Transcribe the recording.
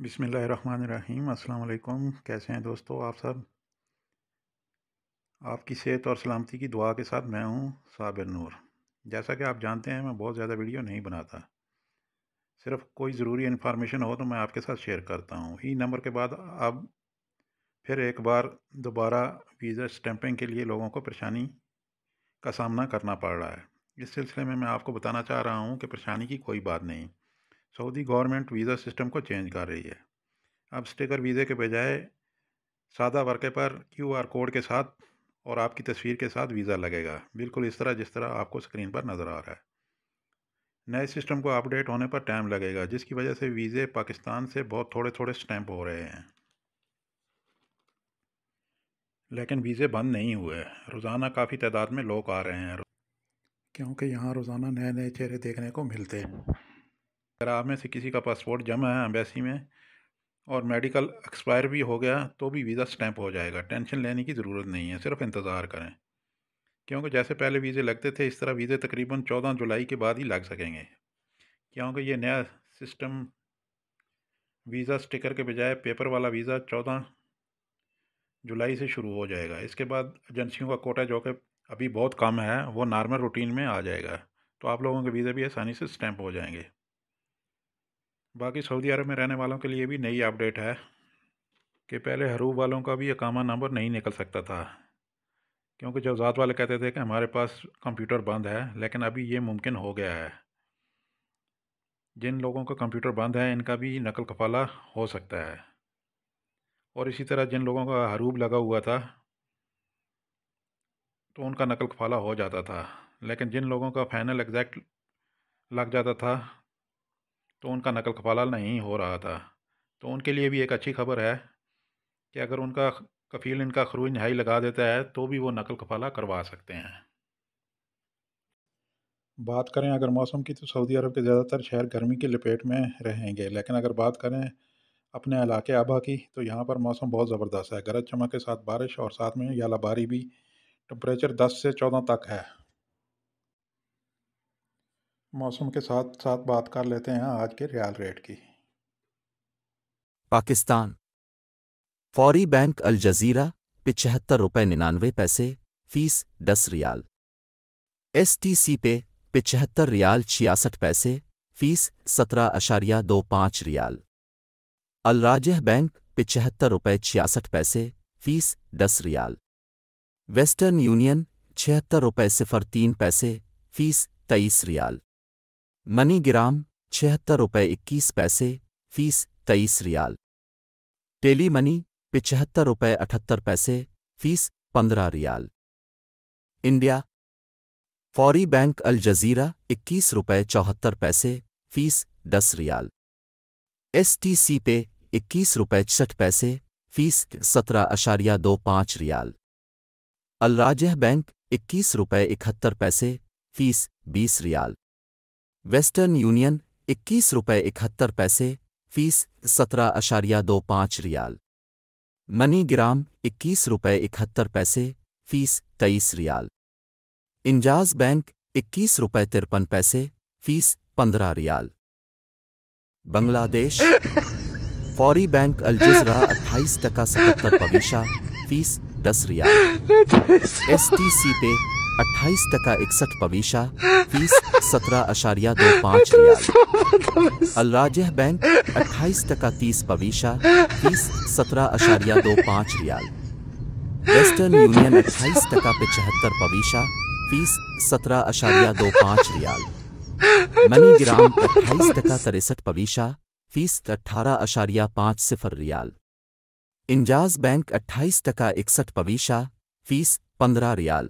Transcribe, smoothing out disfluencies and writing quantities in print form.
बिस्मिल्लाहिर्रहमानिर्रहीम। अस्सलाम वालेकुम। कैसे हैं दोस्तों आप सब? आपकी सेहत और सलामती की दुआ के साथ मैं हूं साबिर नूर। जैसा कि आप जानते हैं मैं बहुत ज़्यादा वीडियो नहीं बनाता, सिर्फ कोई ज़रूरी इन्फॉर्मेशन हो तो मैं आपके साथ शेयर करता हूं। ई नंबर के बाद अब फिर एक बार दोबारा वीज़ा स्टैंपिंग के लिए लोगों को परेशानी का सामना करना पड़ रहा है। इस सिलसिले में मैं आपको बताना चाह रहा हूँ कि परेशानी की कोई बात नहीं। सऊदी गवर्नमेंट वीज़ा सिस्टम को चेंज कर रही है। अब स्टिकर वीज़े के बजाय सादा वर्के पर क्यूआर कोड के साथ और आपकी तस्वीर के साथ वीज़ा लगेगा, बिल्कुल इस तरह जिस तरह आपको स्क्रीन पर नज़र आ रहा है। नए सिस्टम को अपडेट होने पर टाइम लगेगा, जिसकी वजह से वीज़े पाकिस्तान से बहुत थोड़े थोड़े स्टैंप हो रहे हैं, लेकिन वीज़े बंद नहीं हुए। रोज़ाना काफ़ी तादाद में लोग आ रहे हैं, क्योंकि यहाँ रोज़ाना नए नए चेहरे देखने को मिलते हैं। अगर आप में से किसी का पासपोर्ट जमा है एम्बेसी में और मेडिकल एक्सपायर भी हो गया तो भी वीज़ा स्टैंप हो जाएगा। टेंशन लेने की ज़रूरत नहीं है, सिर्फ इंतज़ार करें। क्योंकि जैसे पहले वीज़े लगते थे इस तरह वीज़े तकरीबन 14 जुलाई के बाद ही लग सकेंगे, क्योंकि ये नया सिस्टम वीज़ा स्टिकर के बजाय पेपर वाला वीज़ा 14 जुलाई से शुरू हो जाएगा। इसके बाद एजेंसियों का कोटा जो कि अभी बहुत कम है वो नॉर्मल रूटीन में आ जाएगा, तो आप लोगों के वीज़े भी आसानी से स्टैंप हो जाएंगे। बाकी सऊदी अरब में रहने वालों के लिए भी नई अपडेट है कि पहले हरूब वालों का भी अकामा नंबर नहीं निकल सकता था, क्योंकि जवज़ात वाले कहते थे कि हमारे पास कंप्यूटर बंद है, लेकिन अभी ये मुमकिन हो गया है। जिन लोगों का कंप्यूटर बंद है इनका भी नकल कफाला हो सकता है। और इसी तरह जिन लोगों का हरूब लगा हुआ था तो उनका नकल कफाला हो जाता था, लेकिन जिन लोगों का फाइनल एग्जैक्ट लग जाता था तो उनका नकल कफाला नहीं हो रहा था। तो उनके लिए भी एक अच्छी खबर है कि अगर उनका कफ़ील इनका खरूज नहाई लगा देता है तो भी वो नकल कफाला करवा सकते हैं। बात करें अगर मौसम की तो सऊदी अरब के ज़्यादातर शहर गर्मी की लपेट में रहेंगे, लेकिन अगर बात करें अपने इलाके आबा की तो यहाँ पर मौसम बहुत ज़बरदस्त है। गरज चमक के साथ बारिश और साथ में यालाबारी भी। टेम्परेचर 10 से 14 तक है। मौसम के साथ साथ बात कर लेते हैं आज के रियाल रेट की। Pakistan Fawri bank Al Jazira ₹75.99 fees 10 riyal. STC pay ₹75 66 पैसे fees 17.25 riyal. Al Rajhi bank ₹75.66 fees 10 riyal. Western Union ₹76.03 fees 23 riyal. MoneyGram ₹76.21 fees 23 riyal. Telemoney ₹75.78 fees 15 riyal. India Fawri bank Al Jazira ₹21.74 fees 10 riyal. STC pay ₹21.60 fees 17.25 riyal. Al Rajhi bank ₹21.71 fees 20 riyal. Western Union ₹21.71 fees 17.25 riyal. MoneyGram ₹21.71 fees 23 riyal. Enjaz bank ₹21.53 fees 15 riyal. Bangladesh Fawri bank Al Jazira 28.77 fees 10 riyal. STC pay 28.61 fees 17.25 riyal. Al Rajhi bank 28.30 fees 17.25 riyal. Western Union 28.75 fees 17.25 riyal. MoneyGram 28.63 fees 18.50 riyal. Enjaz bank 28.61 fees 15 riyal.